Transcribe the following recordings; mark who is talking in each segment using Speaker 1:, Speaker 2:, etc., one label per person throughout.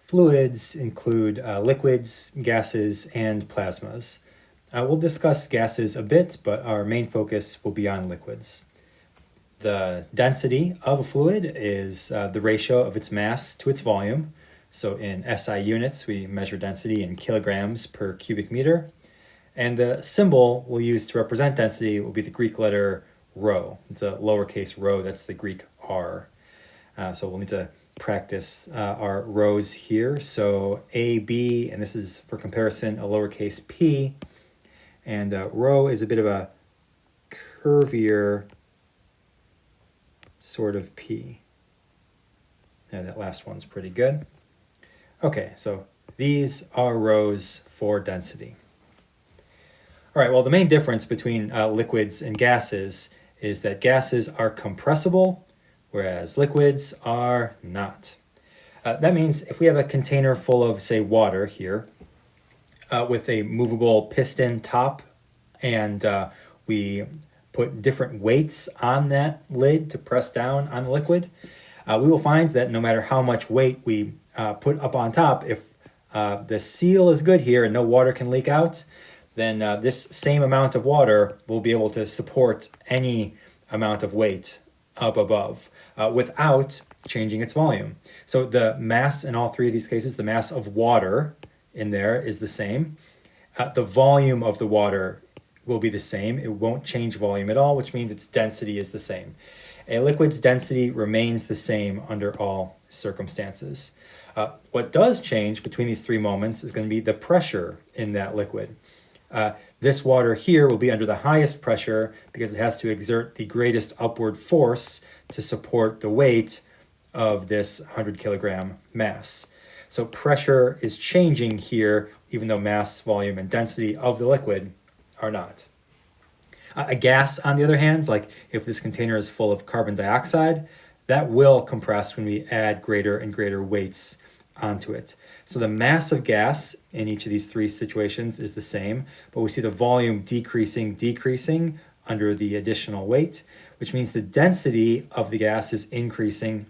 Speaker 1: Fluids include liquids, gases, and plasmas. We'll discuss gases a bit, but our main focus will be on liquids. The density of a fluid is the ratio of its mass to its volume. So in SI units, we measure density in kilograms per cubic meter. And the symbol we'll use to represent density will be the Greek letter rho. It's a lowercase rho, that's the Greek R. So we'll need to practice our rows here. So A, B, and this is for comparison a lowercase p. And rho is a bit of a curvier sort of p. And that last one's pretty good. Okay, so these are rows for density. All right, well, the main difference between liquids and gases is that gases are compressible, whereas liquids are not. That means if we have a container full of, say, water here, with a movable piston top, and we put different weights on that lid to press down on the liquid, we will find that no matter how much weight we put up on top, if the seal is good here and no water can leak out, then this same amount of water will be able to support any amount of weight up above without changing its volume. So the mass in all three of these cases, the mass of water in there is the same. The volume of the water will be the same. It won't change volume at all, which means its density is the same. A liquid's density remains the same under all circumstances. What does change between these three moments is going to be the pressure in that liquid. This water here will be under the highest pressure because it has to exert the greatest upward force to support the weight of this 100 kilogram mass. So pressure is changing here, even though mass, volume, and density of the liquid are not. A gas, on the other hand, like if this container is full of carbon dioxide, that will compress when we add greater and greater weights onto it. So the mass of gas in each of these three situations is the same, but we see the volume decreasing under the additional weight, which means the density of the gas is increasing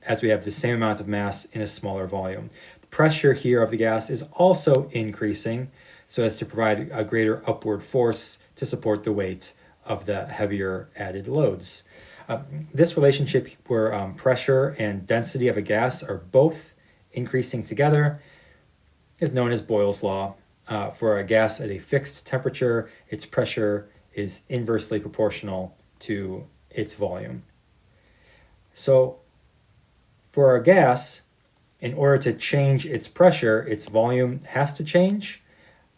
Speaker 1: as we have the same amount of mass in a smaller volume. The pressure here of the gas is also increasing so as to provide a greater upward force to support the weight of the heavier added loads. This relationship where pressure and density of a gas are both increasing together is known as Boyle's law. For a gas at a fixed temperature, its pressure is inversely proportional to its volume. So for a gas, in order to change its pressure, its volume has to change,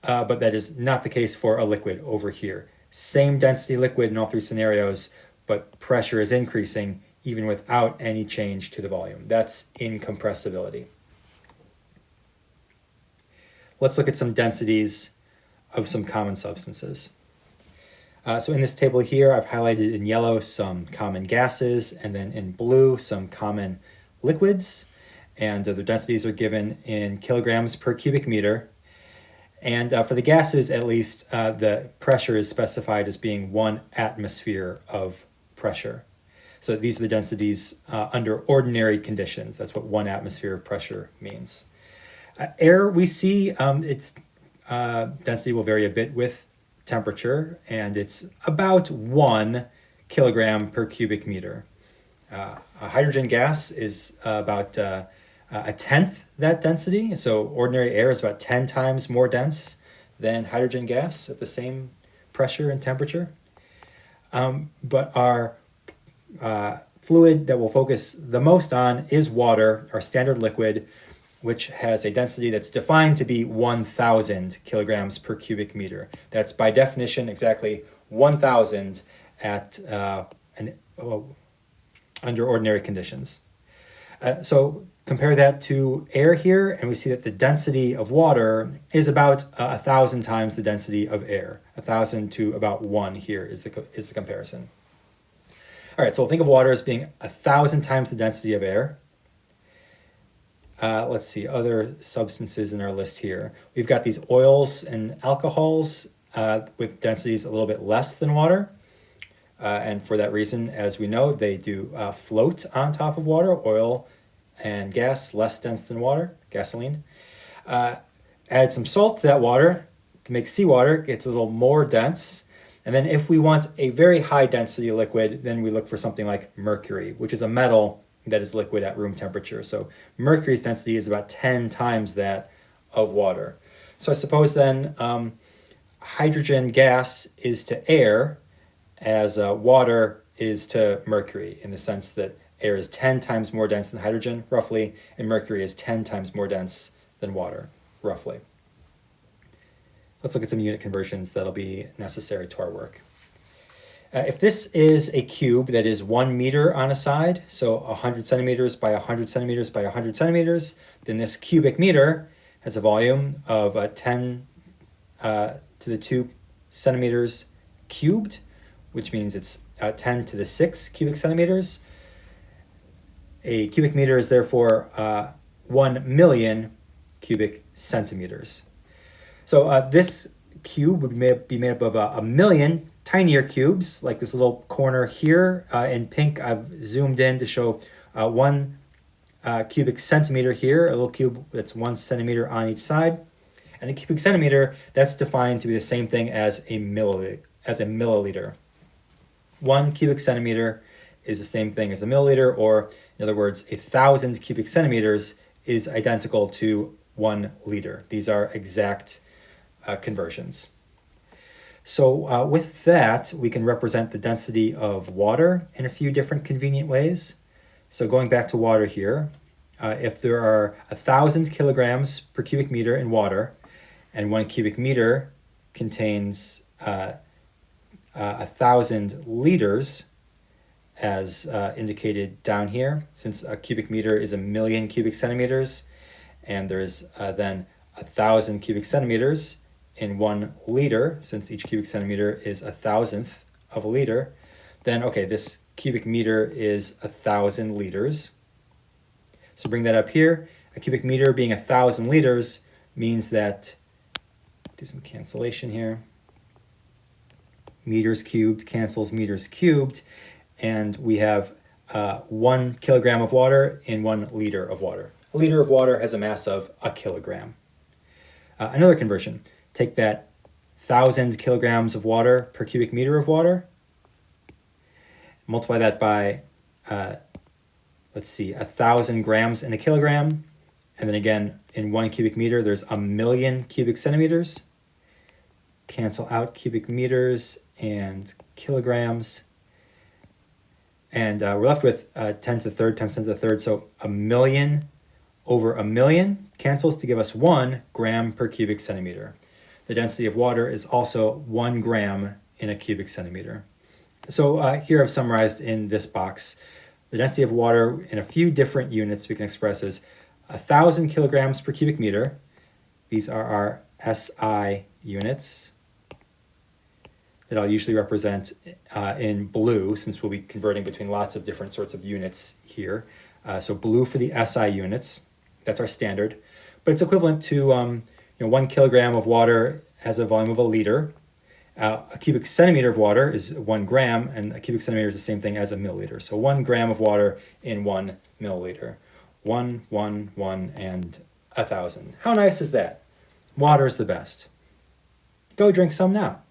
Speaker 1: but that is not the case for a liquid over here. Same density liquid in all three scenarios, but pressure is increasing even without any change to the volume. That's incompressibility. Let's look at some densities of some common substances. So in this table here, I've highlighted in yellow some common gases, and then in blue some common liquids, and the densities are given in kilograms per cubic meter. And for the gases, at least, the pressure is specified as being 1 atmosphere of pressure. So these are the densities under ordinary conditions. That's what 1 atmosphere of pressure means. Air, we see its density will vary a bit with temperature, and it's about 1 kilogram per cubic meter. A hydrogen gas is about a tenth that density. So ordinary air is about 10 times more dense than hydrogen gas at the same pressure and temperature. But our fluid that we'll focus the most on is water, our standard liquid, which has a density that's defined to be 1,000 kilograms per cubic meter. That's by definition exactly 1,000 at under ordinary conditions. So compare that to air here, and we see that the density of water is about 1,000 times the density of air. 1,000 to about 1 here is the comparison. All right, so we'll think of water as being 1,000 times the density of air. Let's see, other substances in our list here. We've got these oils and alcohols with densities a little bit less than water. And for that reason, as we know, they do float on top of water. Oil and gas, less dense than water, gasoline. Add some salt to that water to make seawater, it gets a little more dense. And then if we want a very high density liquid, then we look for something like mercury, which is a metal that is liquid at room temperature. So mercury's density is about 10 times that of water. So I suppose then hydrogen gas is to air as water is to mercury, in the sense that air is 10 times more dense than hydrogen, roughly, and mercury is 10 times more dense than water, roughly. Let's look at some unit conversions that'll be necessary to our work. If this is a cube that is 1 meter on a side, so 100 centimeters by 100 centimeters by 100 centimeters, then this cubic meter has a volume of 10 to the 2 centimeters cubed, which means it's 10 to the 6 cubic centimeters. A cubic meter is therefore 1 million cubic centimeters. So this cube would be made up of a million tinier cubes, like this little corner here. In pink, I've zoomed in to show 1 cubic centimeter here, a little cube that's 1 centimeter on each side. And a cubic centimeter, that's defined to be the same thing as a milliliter. 1 cubic centimeter is the same thing as a milliliter, or in other words, 1,000 cubic centimeters is identical to 1 liter. These are exact conversions. So with that, we can represent the density of water in a few different convenient ways. So going back to water here, if there are 1,000 kilograms per cubic meter in water, and 1 cubic meter contains 1,000 liters, as indicated down here, since a cubic meter is a million cubic centimeters, and there's then 1,000 cubic centimeters in 1 liter, since each cubic centimeter is 1,000th of a liter, then okay, this cubic meter is 1,000 liters. So bring that up here. A cubic meter being 1,000 liters means that, do some cancellation here. Meters cubed cancels meters cubed, and we have 1 kilogram of water in 1 liter of water. A liter of water has a mass of a kilogram. Another conversion. Take that 1,000 kilograms of water per cubic meter of water, multiply that by, 1,000 grams in a kilogram, and then again, in 1 cubic meter, there's a million cubic centimeters. Cancel out cubic meters and kilograms, and we're left with 10 to the third times 10 to the third, so a million over a million cancels to give us 1 gram per cubic centimeter. The density of water is also 1 gram in a cubic centimeter. So here I've summarized in this box the density of water in a few different units we can express as 1,000 kilograms per cubic meter. These are our SI units that I'll usually represent in blue, since we'll be converting between lots of different sorts of units here. So blue for the SI units, that's our standard. But it's equivalent to 1 kilogram of water has a volume of a liter. A cubic centimeter of water is 1 gram, and a cubic centimeter is the same thing as a milliliter. So 1 gram of water in 1 milliliter. 1, 1, 1, and 1,000. How nice is that? Water is the best. Go drink some now.